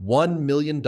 $1 million.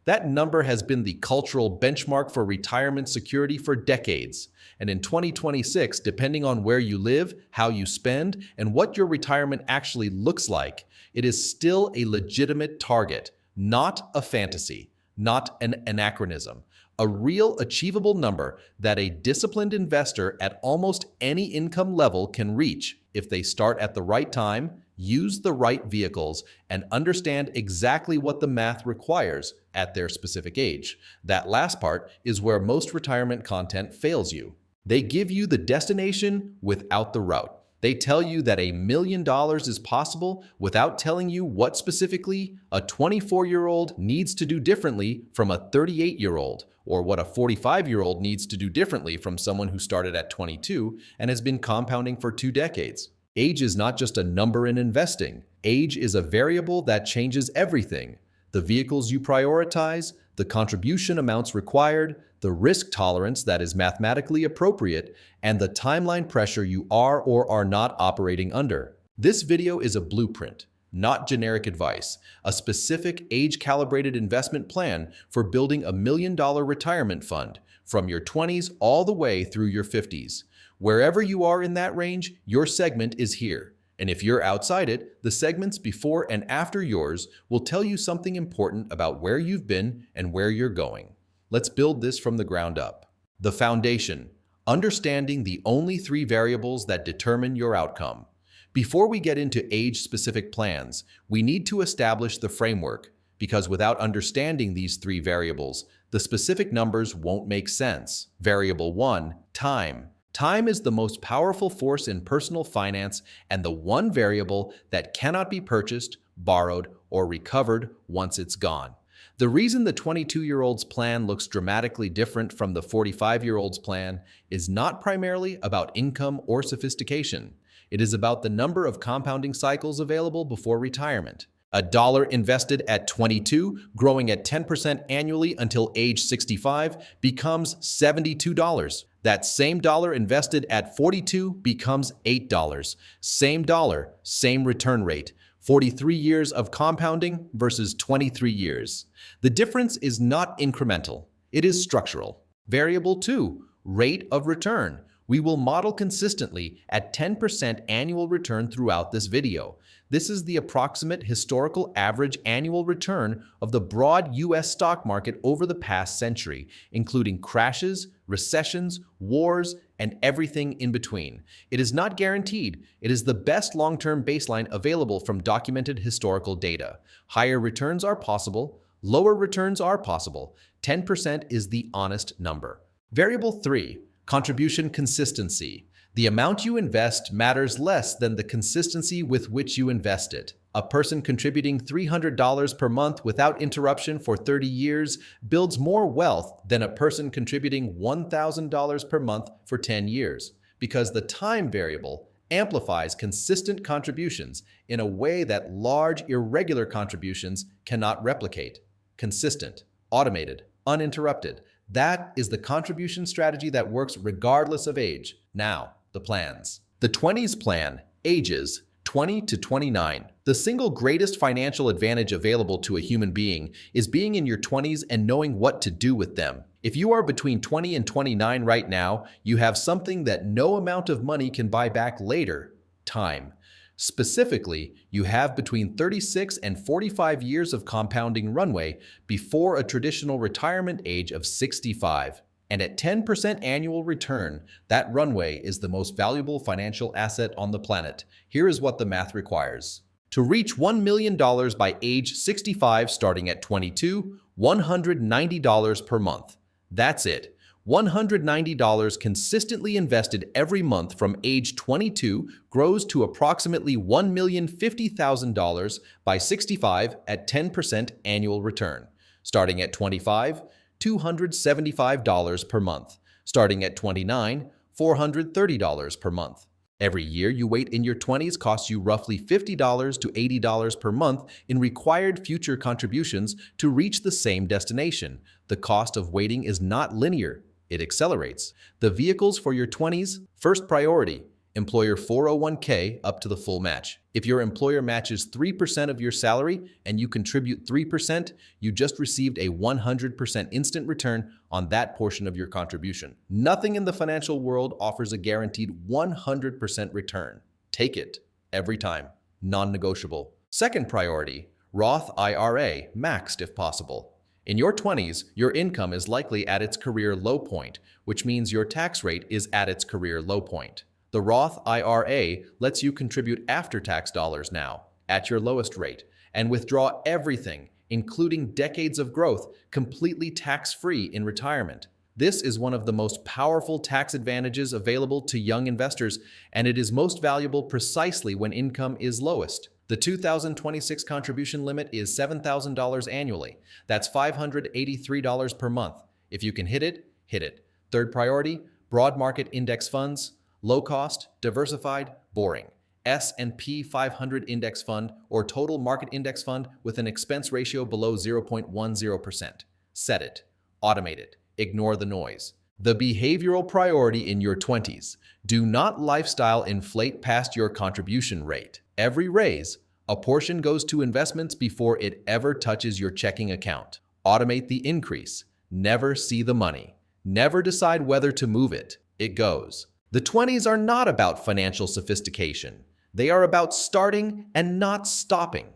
That number has been the cultural benchmark for retirement security for decades. And in 2026, depending on where you live, how you spend, and what your retirement actually looks like, it is still a legitimate target, not a fantasy, not an anachronism. A real achievable number that a disciplined investor at almost any income level can reach if they start at the right time, use the right vehicles, and understand exactly what the math requires at their specific age. That last part is where most retirement content fails you. They give you the destination without the route. They tell you that $1 million is possible without telling you what specifically a 24-year-old needs to do differently from a 38-year-old, or what a 45-year-old needs to do differently from someone who started at 22 and has been compounding for 2 decades. Age is not just a number in investing. Age is a variable that changes everything. The vehicles you prioritize, the contribution amounts required, the risk tolerance that is mathematically appropriate, and the timeline pressure you are or are not operating under. This video is a blueprint, not generic advice, a specific age-calibrated investment plan for building $1 million retirement fund from your 20s all the way through your 50s. Wherever you are in that range, your segment is here. And if you're outside it, the segments before and after yours will tell you something important about where you've been and where you're going. Let's build this from the ground up. The foundation: understanding the only 3 variables that determine your outcome. Before we get into age-specific plans, we need to establish the framework, because without understanding these 3 variables, the specific numbers won't make sense. Variable 1, time. Time is the most powerful force in personal finance and the one variable that cannot be purchased, borrowed, or recovered once it's gone. The reason the 22-year-old's plan looks dramatically different from the 45-year-old's plan is not primarily about income or sophistication. It is about the number of compounding cycles available before retirement. $1 invested at 22, growing at 10% annually until age 65, becomes $72. That same dollar invested at 42 becomes $8. Same dollar, same return rate. 43 years of compounding versus 23 years. The difference is not incremental, it is structural. Variable 2, rate of return. We will model consistently at 10% annual return throughout this video. This is the approximate historical average annual return of the broad US stock market over the past century, including crashes, recessions, wars, and everything in between. It is not guaranteed. It is the best long-term baseline available from documented historical data. Higher returns are possible. Lower returns are possible. 10% is the honest number. Variable 3, contribution consistency. The amount you invest matters less than the consistency with which you invest it. A person contributing $300 per month without interruption for 30 years builds more wealth than a person contributing $1,000 per month for 10 years, because the time variable amplifies consistent contributions in a way that large, irregular contributions cannot replicate. Consistent, automated, uninterrupted. That is the contribution strategy that works regardless of age. Now, the plans. The 20s plan, ages 20 to 29. The single greatest financial advantage available to a human being is being in your 20s and knowing what to do with them. If you are between 20 and 29 right now, you have something that no amount of money can buy back later: time. Specifically, you have between 36 and 45 years of compounding runway before a traditional retirement age of 65. And at 10% annual return, that runway is the most valuable financial asset on the planet. Here is what the math requires. To reach $1 million by age 65 starting at 22, $190 per month. That's it. $190 consistently invested every month from age 22 grows to approximately $1,050,000 by 65 at 10% annual return. Starting at 25, $275 per month. Starting at 29, $430 per month. Every year you wait in your 20s costs you roughly $50 to $80 per month in required future contributions to reach the same destination. The cost of waiting is not linear. It accelerates. The vehicles for your 20s: first priority, employer 401k up to the full match. If your employer matches 3% of your salary and you contribute 3%, you just received a 100% instant return on that portion of your contribution. Nothing in the financial world offers a guaranteed 100% return. Take it every time. Non-negotiable. Second priority, Roth IRA, maxed if possible. In your 20s, your income is likely at its career low point, which means your tax rate is at its career low point. The Roth IRA lets you contribute after-tax dollars now, at your lowest rate, and withdraw everything, including decades of growth, completely tax-free in retirement. This is one of the most powerful tax advantages available to young investors, and it is most valuable precisely when income is lowest. The 2026 contribution limit is $7,000 annually. That's $583 per month. If you can hit it, hit it. Third priority, broad market index funds, low cost, diversified, boring. S&P 500 index fund or total market index fund with an expense ratio below 0.10%. Set it. Automate it. Ignore the noise. The behavioral priority in your 20s. Do not lifestyle inflate past your contribution rate. Every raise, a portion goes to investments before it ever touches your checking account. Automate the increase. Never see the money. Never decide whether to move it. It goes. The 20s are not about financial sophistication. They are about starting and not stopping.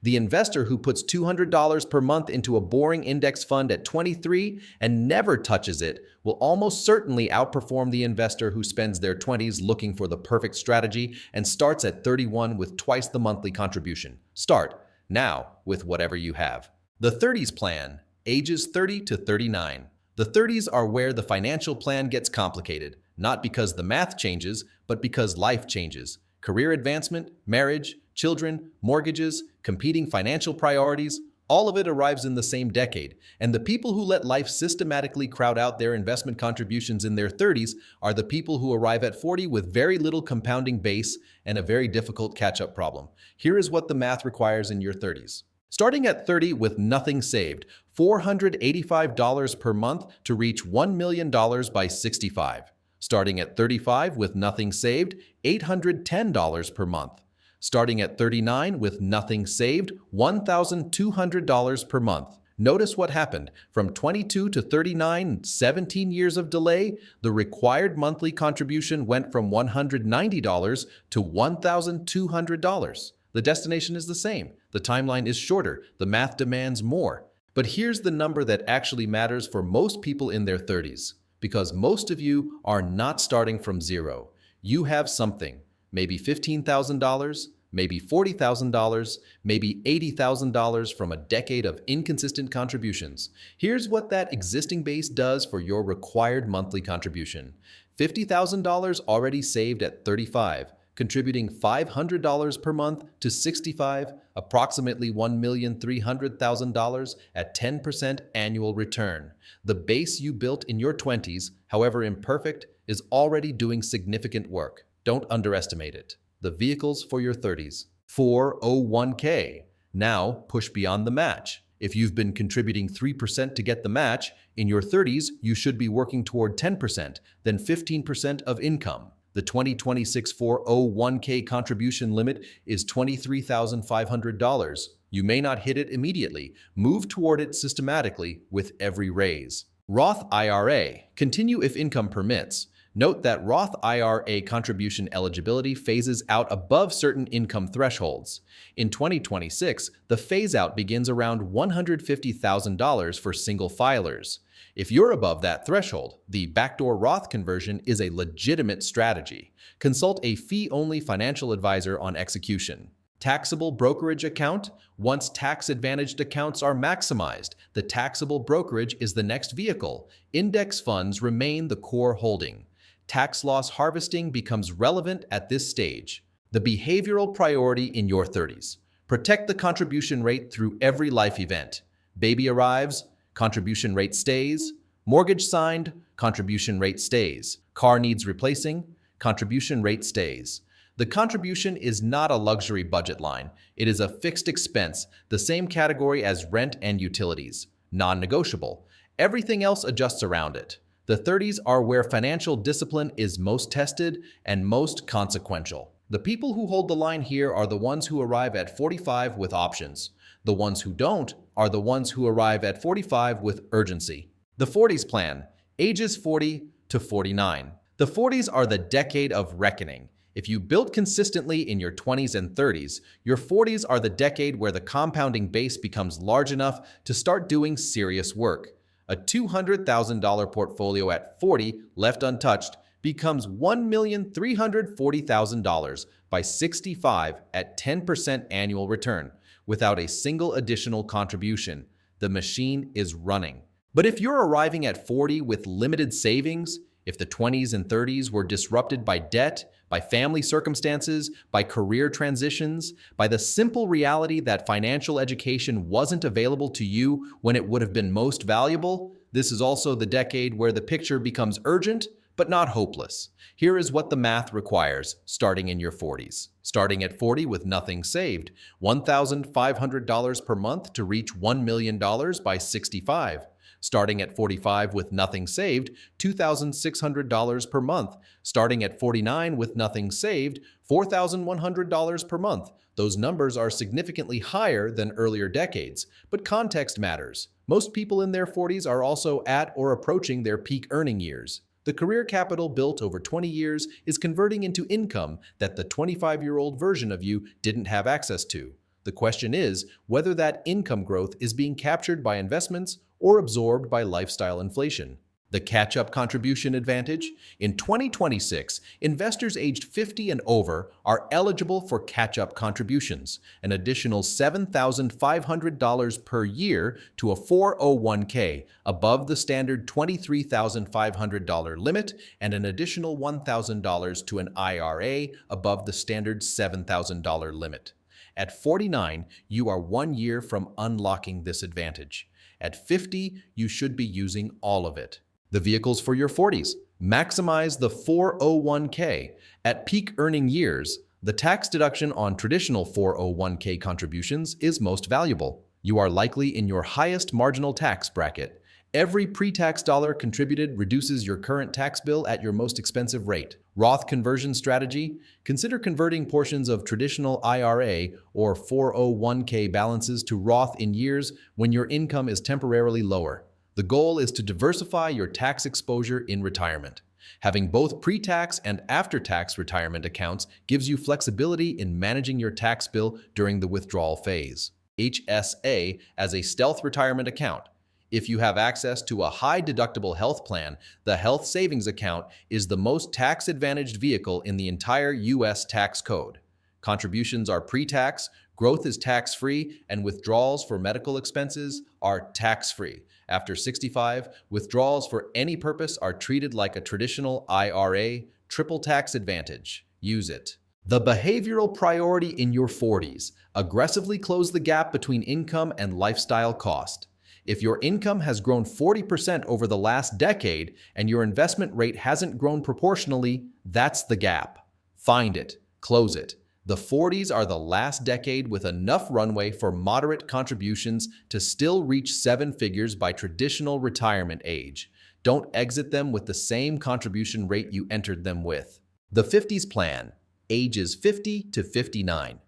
The investor who puts $200 per month into a boring index fund at 23 and never touches it will almost certainly outperform the investor who spends their 20s looking for the perfect strategy and starts at 31 with twice the monthly contribution. Start now with whatever you have. The 30s plan, ages 30 to 39. The 30s are where the financial plan gets complicated, not because the math changes, but because life changes. Career advancement, marriage, children, mortgages, competing financial priorities, all of it arrives in the same decade, and the people who let life systematically crowd out their investment contributions in their 30s are the people who arrive at 40 with very little compounding base and a very difficult catch-up problem. Here is what the math requires in your 30s. Starting at 30 with nothing saved, $485 per month to reach $1 million by 65. Starting at 35 with nothing saved, $810 per month. Starting at 39 with nothing saved, $1,200 per month. Notice what happened. From 22 to 39, 17 years of delay, the required monthly contribution went from $190 to $1,200. The destination is the same. The timeline is shorter. The math demands more. But here's the number that actually matters for most people in their 30s. Because most of you are not starting from zero. You have something, maybe $15,000, maybe $40,000, maybe $80,000 from a decade of inconsistent contributions. Here's what that existing base does for your required monthly contribution. $50,000 already saved at 35, contributing $500 per month to 65, approximately $1,300,000 at 10% annual return. The base you built in your 20s, however imperfect, is already doing significant work. Don't underestimate it. The vehicles for your 30s. 401k. Now push beyond the match. If you've been contributing 3% to get the match, in your 30s you should be working toward 10%, then 15% of income. The 2026 401k contribution limit is $23,500. You may not hit it immediately. Move toward it systematically with every raise. Roth IRA. Continue if income permits. Note that Roth IRA contribution eligibility phases out above certain income thresholds. In 2026, the phase-out begins around $150,000 for single filers. If you're above that threshold, the backdoor Roth conversion is a legitimate strategy. Consult a fee-only financial advisor on execution. Taxable brokerage account. Once tax-advantaged accounts are maximized, the taxable brokerage is the next vehicle. Index funds remain the core holding. Tax loss harvesting becomes relevant at this stage. The behavioral priority in your 30s. Protect the contribution rate through every life event. Baby arrives, contribution rate stays. Mortgage signed, contribution rate stays. Car needs replacing, contribution rate stays. The contribution is not a luxury budget line. It is a fixed expense, the same category as rent and utilities. Non-negotiable. Everything else adjusts around it. The 30s are where financial discipline is most tested and most consequential. The people who hold the line here are the ones who arrive at 45 with options. The ones who don't are the ones who arrive at 45 with urgency. The 40s plan, ages 40 to 49. The 40s are the decade of reckoning. If you build consistently in your 20s and 30s, your 40s are the decade where the compounding base becomes large enough to start doing serious work. A $200,000 portfolio at 40 left untouched becomes $1,340,000 by 65 at 10% annual return without a single additional contribution. The machine is running. But if you're arriving at 40 with limited savings, if the 20s and 30s were disrupted by debt, by family circumstances, by career transitions, by the simple reality that financial education wasn't available to you when it would have been most valuable, this is also the decade where the picture becomes urgent but not hopeless. Here is what the math requires starting in your 40s. Starting at 40 with nothing saved, $1,500 per month to reach $1 million by 65. Starting at 45 with nothing saved, $2,600 per month. Starting at 49 with nothing saved, $4,100 per month. Those numbers are significantly higher than earlier decades, but context matters. Most people in their 40s are also at or approaching their peak earning years. The career capital built over 20 years is converting into income that the 25-year-old version of you didn't have access to. The question is whether that income growth is being captured by investments or absorbed by lifestyle inflation. The catch-up contribution advantage? In 2026, investors aged 50 and over are eligible for catch-up contributions, an additional $7,500 per year to a 401k above the standard $23,500 limit and an additional $1,000 to an IRA above the standard $7,000 limit. At 49, you are 1 year from unlocking this advantage. At 50, you should be using all of it. The vehicles for your 40s. Maximize the 401k. At peak earning years, the tax deduction on traditional 401k contributions is most valuable. You are likely in your highest marginal tax bracket. Every pre-tax dollar contributed reduces your current tax bill at your most expensive rate. Roth conversion strategy? Consider converting portions of traditional IRA or 401k balances to Roth in years when your income is temporarily lower. The goal is to diversify your tax exposure in retirement. Having both pre-tax and after-tax retirement accounts gives you flexibility in managing your tax bill during the withdrawal phase. HSA as a stealth retirement account. If you have access to a high-deductible health plan, the health savings account is the most tax-advantaged vehicle in the entire U.S. tax code. Contributions are pre-tax, growth is tax-free, and withdrawals for medical expenses are tax-free. After 65, withdrawals for any purpose are treated like a traditional IRA, triple tax advantage. Use it. The behavioral priority in your 40s. Aggressively close the gap between income and lifestyle cost. If your income has grown 40% over the last decade and your investment rate hasn't grown proportionally, that's the gap. Find it. Close it. The 40s are the last decade with enough runway for moderate contributions to still reach 7 figures by traditional retirement age. Don't exit them with the same contribution rate you entered them with. The 50s plan, ages 50 to 59.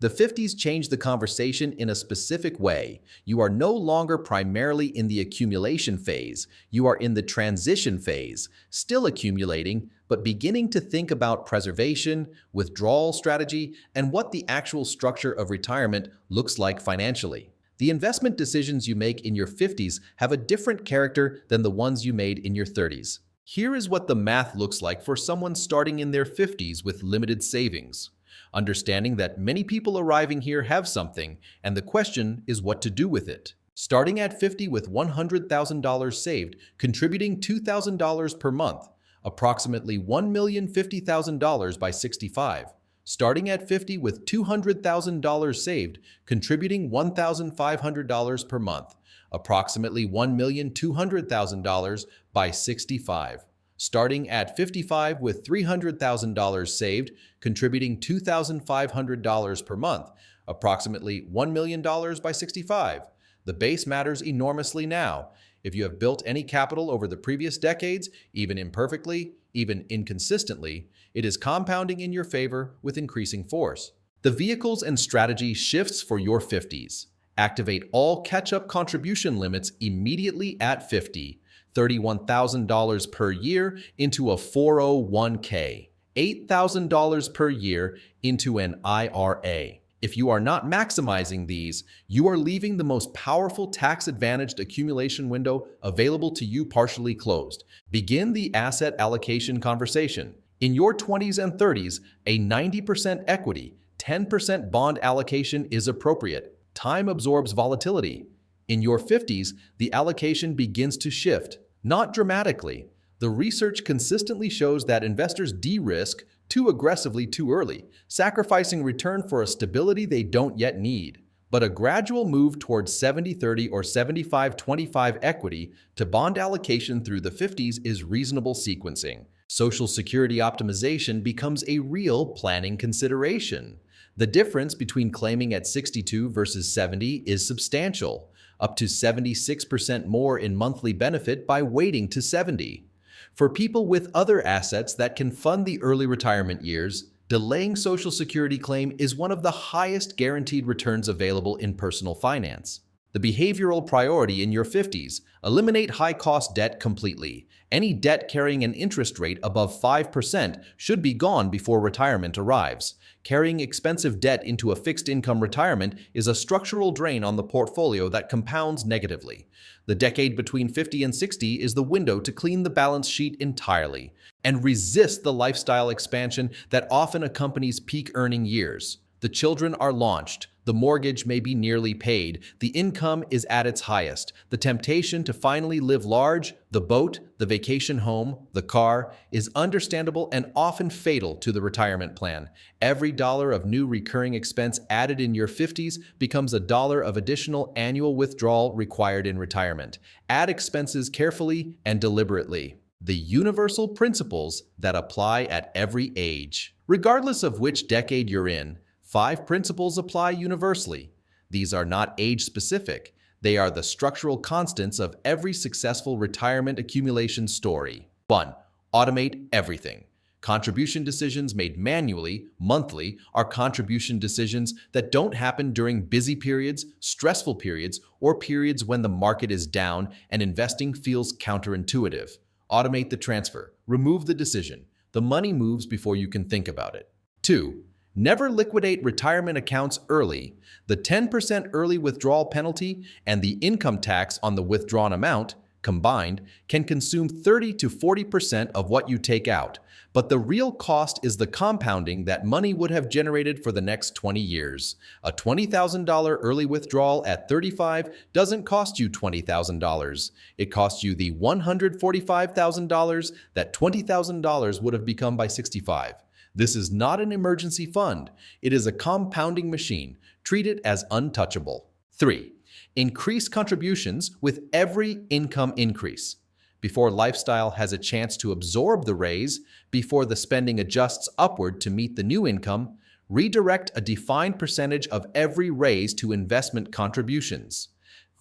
The 50s change the conversation in a specific way. You are no longer primarily in the accumulation phase. You are in the transition phase, still accumulating, but beginning to think about preservation, withdrawal strategy, and what the actual structure of retirement looks like financially. The investment decisions you make in your 50s have a different character than the ones you made in your 30s. Here is what the math looks like for someone starting in their 50s with limited savings. Understanding that many people arriving here have something, and the question is what to do with it. Starting at 50 with $100,000 saved, contributing $2,000 per month, approximately $1,050,000 by 65. Starting at 50 with $200,000 saved, contributing $1,500 per month, approximately $1,200,000 by 65. Starting at 55 with $300,000 saved, contributing $2,500 per month, approximately $1 million by 65. The base matters enormously now. If you have built any capital over the previous decades, even imperfectly, even inconsistently, it is compounding in your favor with increasing force. The vehicles and strategy shifts for your 50s. Activate all catch-up contribution limits immediately at 50, $31,000 per year into a 401k, $8,000 per year into an IRA. If you are not maximizing these, you are leaving the most powerful tax-advantaged accumulation window available to you partially closed. Begin the asset allocation conversation. In your 20s and 30s, a 90% equity, 10% bond allocation is appropriate. Time absorbs volatility. In your 50s, the allocation begins to shift, not dramatically. The research consistently shows that investors de-risk too aggressively too early, sacrificing return for a stability they don't yet need. But a gradual move towards 70-30 or 75-25 equity to bond allocation through the 50s is reasonable sequencing. Social Security optimization becomes a real planning consideration. The difference between claiming at 62 versus 70 is substantial, up to 76% more in monthly benefit by waiting to 70. For people with other assets that can fund the early retirement years, delaying Social Security claim is one of the highest guaranteed returns available in personal finance. The behavioral priority in your 50s: eliminate high-cost debt completely. Any debt carrying an interest rate above 5% should be gone before retirement arrives. Carrying expensive debt into a fixed-income retirement is a structural drain on the portfolio that compounds negatively. The decade between 50 and 60 is the window to clean the balance sheet entirely and resist the lifestyle expansion that often accompanies peak earning years. The children are launched. The mortgage may be nearly paid. The income is at its highest. The temptation to finally live large, the boat, the vacation home, the car, is understandable and often fatal to the retirement plan. Every dollar of new recurring expense added in your 50s becomes a dollar of additional annual withdrawal required in retirement. Add expenses carefully and deliberately. The universal principles that apply at every age. Regardless of which decade you're in, 5 principles apply universally. These are not age-specific. They are the structural constants of every successful retirement accumulation story. 1. Automate everything. Contribution decisions made manually, monthly, are contribution decisions that don't happen during busy periods, stressful periods, or periods when the market is down and investing feels counterintuitive. Automate the transfer. Remove the decision. The money moves before you can think about it. 2. Never liquidate retirement accounts early. The 10% early withdrawal penalty and the income tax on the withdrawn amount, combined, can consume 30 to 40% of what you take out. But the real cost is the compounding that money would have generated for the next 20 years. A $20,000 early withdrawal at 35 doesn't cost you $20,000. It costs you the $145,000 that $20,000 would have become by 65. This is not an emergency fund. It is a compounding machine. Treat it as untouchable. 3. Increase contributions with every income increase. Before lifestyle has a chance to absorb the raise, before the spending adjusts upward to meet the new income, redirect a defined percentage of every raise to investment contributions.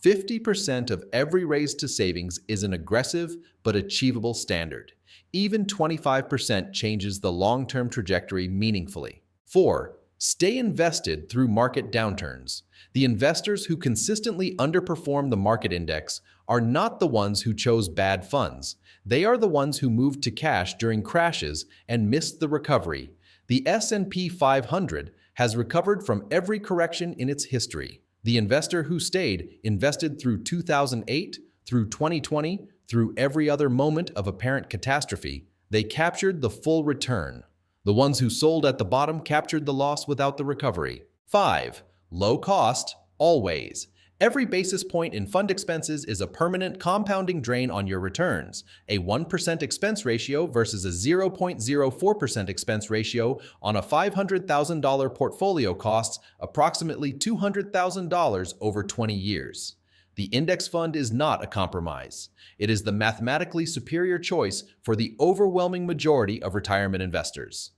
50% of every raise to savings is an aggressive but achievable standard. Even 25% changes the long-term trajectory meaningfully. 4. Stay invested through market downturns. The investors who consistently underperform the market index are not the ones who chose bad funds. They are the ones who moved to cash during crashes and missed the recovery. The S&P 500 has recovered from every correction in its history. The investor who stayed invested through 2008, through 2020, through every other moment of apparent catastrophe, they captured the full return. The ones who sold at the bottom captured the loss without the recovery. 5. Low cost, always. Every basis point in fund expenses is a permanent compounding drain on your returns. A 1% expense ratio versus a 0.04% expense ratio on a $500,000 portfolio costs approximately $200,000 over 20 years. The index fund is not a compromise. It is the mathematically superior choice for the overwhelming majority of retirement investors.